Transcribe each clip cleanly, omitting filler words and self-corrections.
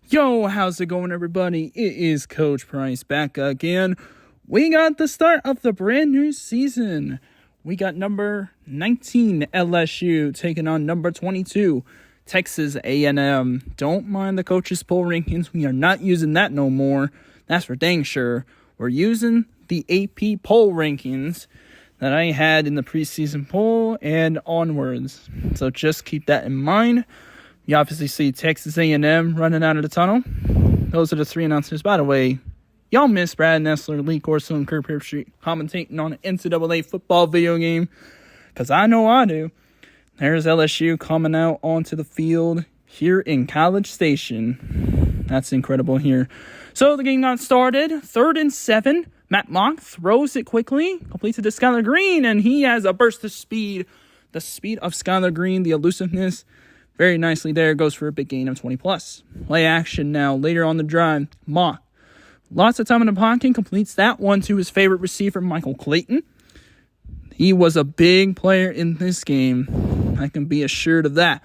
Yo, how's it going, everybody? It is Coach Price back again. We got the start of the brand new season. We got number 19 LSU taking on number 22 Texas A&M. Don't mind the coaches' poll rankings. We are not using that no more. That's for dang sure. We're using the AP poll rankings that I had in the preseason poll and onwards. So just keep that in mind. You obviously see Texas A&M running out of the tunnel. Those are the three announcers. By the way, y'all miss Brad Nessler, Lee Corso, and Kirk Herbstreit commentating on an NCAA football video game, because I know I do. There's LSU coming out onto the field here in College Station. That's incredible here. So the game got started. 3rd and 7. Matt Mock throws it quickly, completes it to Skylar Green, and he has a burst of speed. The speed of Skylar Green, the elusiveness, very nicely there. Goes for a big gain of 20+. Play action now. Later on the drive, Mock. Lots of time in the pocket. Completes that one to his favorite receiver, Michael Clayton. He was a big player in this game. I can be assured of that.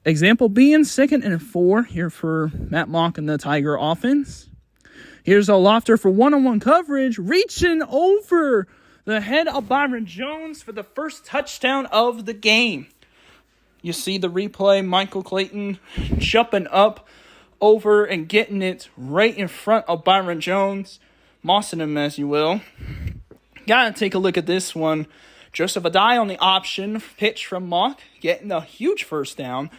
Example being 2nd and 4 here for Matt Mock and the Tiger offense. Here's a lofter for one-on-one coverage. Reaching over the head of Byron Jones for the first touchdown of the game. You see the replay, Michael Clayton jumping up over and getting it right in front of Byron Jones. Mossing him, as you will. Gotta take a look at this one. Joseph Adai on the option pitch from Mock, getting a huge first down.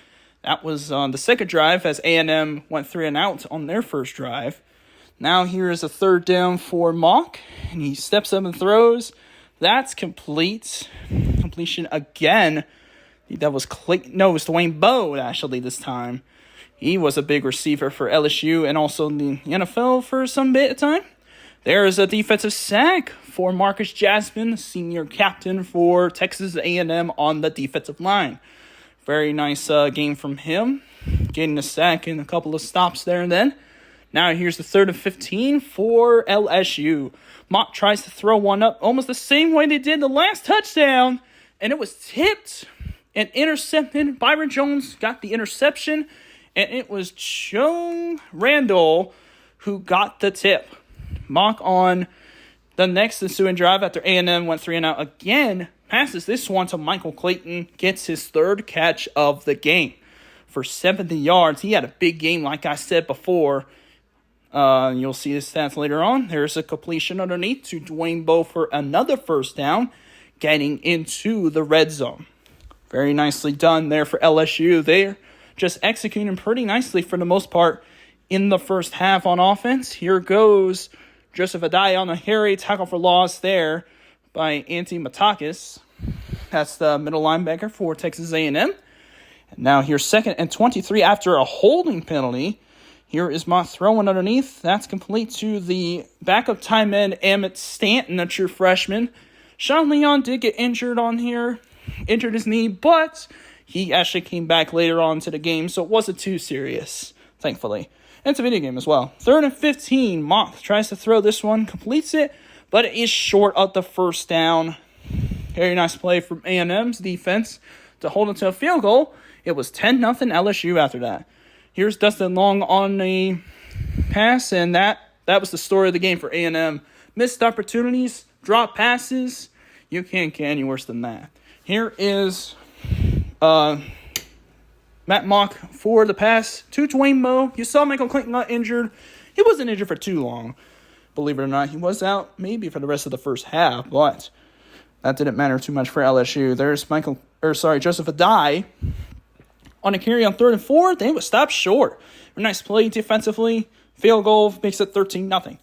That was on the second drive as A&M went 3 and out on their first drive. Now here is a 3rd down for Mock, and he steps up and throws. That's complete. Completion again. That was Clayton. No, it was Dwayne Bowe, actually, this time. He was a big receiver for LSU and also the NFL for some bit of time. There is a defensive sack for Marcus Jasmine, senior captain for Texas A&M on the defensive line. Very nice game from him, getting a sack and a couple of stops there and then. Now here's the 3rd and 15 for LSU. Mock tries to throw one up almost the same way they did the last touchdown, and it was tipped and intercepted. Byron Jones got the interception, and it was Joe Randall who got the tip. Mock on the next ensuing drive after A&M went 3 and out again, passes this one to Michael Clayton, gets his 3rd catch of the game for 70 yards. He had a big game, like I said before. You'll see his stats later on. There's a completion underneath to Dwayne Bowe for another first down, getting into the red zone. Very nicely done there for LSU. They're just executing pretty nicely for the most part in the first half on offense. Here goes Joseph Adai on a hairy tackle for loss there by Antti Matakis. That's the middle linebacker for Texas A&M. And now here's 2nd and 23 after a holding penalty. Here is Mock throwing underneath. That's complete to the backup tight end, Emmett Stanton, a true freshman. Sean Leon did get injured on here. Injured his knee, but he actually came back later on to the game, so it wasn't too serious, thankfully. And it's a video game as well. 3rd and 15, Mock tries to throw this one, completes it, but it is short of the first down. Very nice play from A&M's defense to hold it to a field goal. It was 10-0 LSU after that. Here's Dustin Long on the pass, and that was the story of the game for A&M. Missed opportunities, drop passes. You can't get any worse than that. Here is Matt Mock for the pass to Dwayne Bowe. You saw Michael Clayton got injured. He wasn't injured for too long. Believe it or not, he was out maybe for the rest of the first half, but that didn't matter too much for LSU. There's Joseph Adai on a carry on 3rd and 4. They was stopped short. A nice play defensively. Field goal makes it 13-0.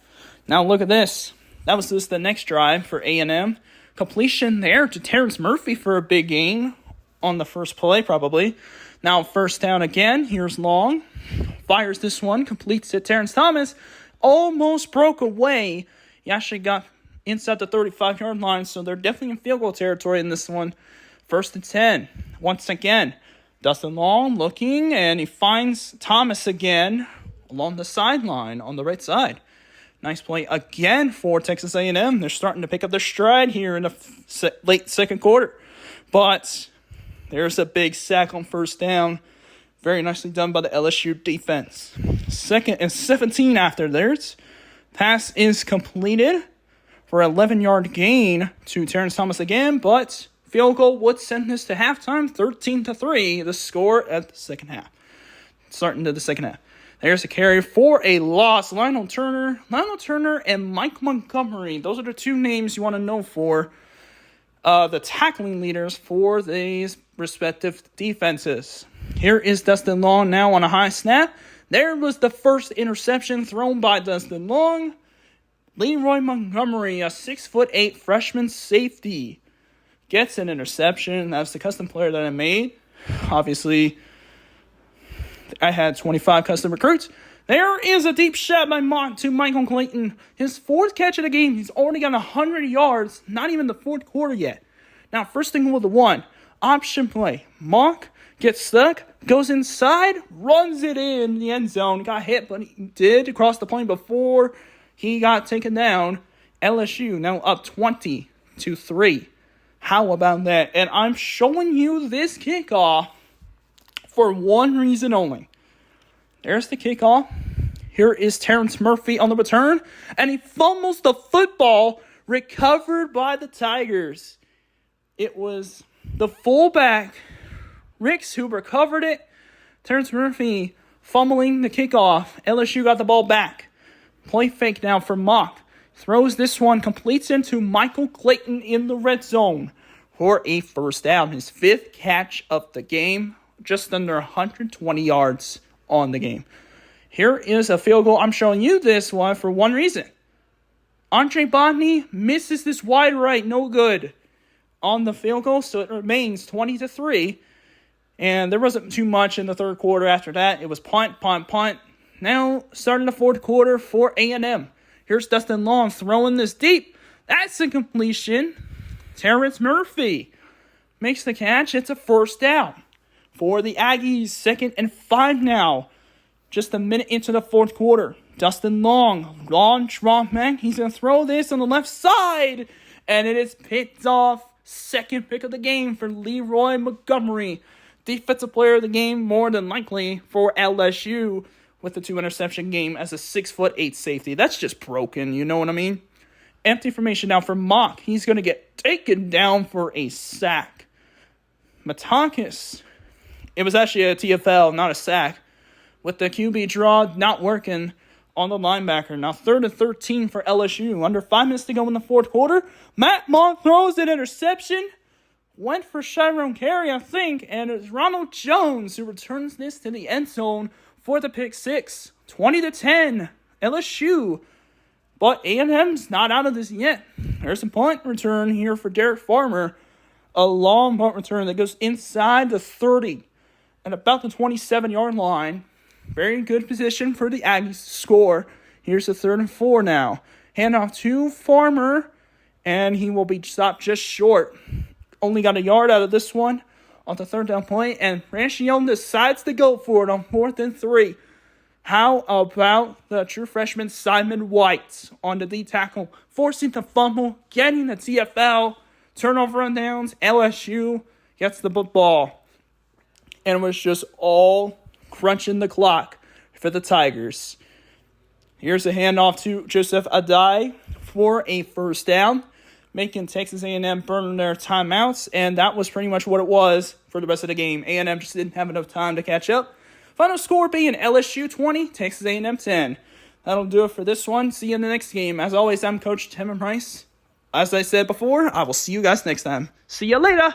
Now look at this. That was just the next drive for A&M. Completion there to Terrence Murphy for a big gain on the first play, probably. Now first down again. Here's Long. Fires this one. Completes it. Terrence Thomas almost broke away. He actually got inside the 35-yard line, so they're definitely in field goal territory in this one. 1st and 10. Once again, Dustin Long looking, and he finds Thomas again along the sideline on the right side. Nice play again for Texas A&M. They're starting to pick up their stride here in the late second quarter. But there's a big sack on first down. Very nicely done by the LSU defense. 2nd and 17 after theirs. Pass is completed for an 11-yard gain to Terrence Thomas again, but field goal would send this to halftime, 13-3, the score at the second half. Starting to the second half. There's a carry for a loss. Lionel Turner and Mike Montgomery. Those are the two names you want to know for the tackling leaders for these respective defenses. Here is Dustin Long now on a high snap. There was the first interception thrown by Dustin Long. Leroy Montgomery, a 6'8" freshman safety, gets an interception. That's the custom player that I made. Obviously, I had 25 custom recruits. There is a deep shot by Mock to Michael Clayton. His 4th catch of the game. He's already got 100 yards. Not even the 4th quarter yet. Now, first thing with the 1. Option play. Mock gets stuck. Goes inside. Runs it in the end zone. Got hit, but he did cross the plane before he got taken down. LSU now up 20-3. How about that? And I'm showing you this kickoff for one reason only. There's the kickoff. Here is Terrence Murphy on the return. And he fumbles the football, recovered by the Tigers. It was the fullback, Ricks, who recovered it. Terrence Murphy fumbling the kickoff. LSU got the ball back. Play fake now for Mock. Throws this one, completes into Michael Clayton in the red zone for a first down. His 5th catch of the game. Just under 120 yards on the game. Here is a field goal. I'm showing you this one for one reason. Andre Botany misses this wide right. No good on the field goal. So it remains 20-3. And there wasn't too much in the 3rd quarter after that. It was punt, punt, punt. Now starting the 4th quarter for A&M. Here's Dustin Long throwing this deep. That's a completion. Terrence Murphy makes the catch. It's a first down for the Aggies. 2nd and 5 now. Just a minute into the 4th quarter. Dustin Long, strong man. He's going to throw this on the left side. And it is picked off. 2nd pick of the game for Leroy Montgomery. Defensive player of the game, more than likely, for LSU with the 2-interception game as a 6'8" safety. That's just broken, you know what I mean? Empty formation now for Mock. He's going to get taken down for a sack. Matakis. It was actually a TFL, not a sack. With the QB draw not working on the linebacker. Now 3rd and 13 for LSU. Under 5 minutes to go in the 4th quarter. Matt Mock throws an interception. Went for Chiron Carey, I think. And it's Ronald Jones who returns this to the end zone for the pick 6. 20-10. LSU. But A&M's not out of this yet. There's a punt return here for Derek Farmer. A long punt return that goes inside the 30. At about the 27-yard line. Very good position for the Aggies to score. Here's the 3rd and 4 now. Handoff to Farmer. And he will be stopped just short. Only got a yard out of this one on the 3rd down play. And Ranchione decides to go for it on 4th and 3. How about the true freshman Simon White on the D tackle, forcing the fumble, getting the TFL, turnover on downs. LSU gets the football. And it was just all crunching the clock for the Tigers. Here's a handoff to Joseph Adai for a first down, making Texas A&M burn their timeouts, and that was pretty much what it was for the rest of the game. A&M just didn't have enough time to catch up. Final score being LSU 20, Texas A&M 10. That'll do it for this one. See you in the next game. As always, I'm Coach Tim Price. As I said before, I will see you guys next time. See you later.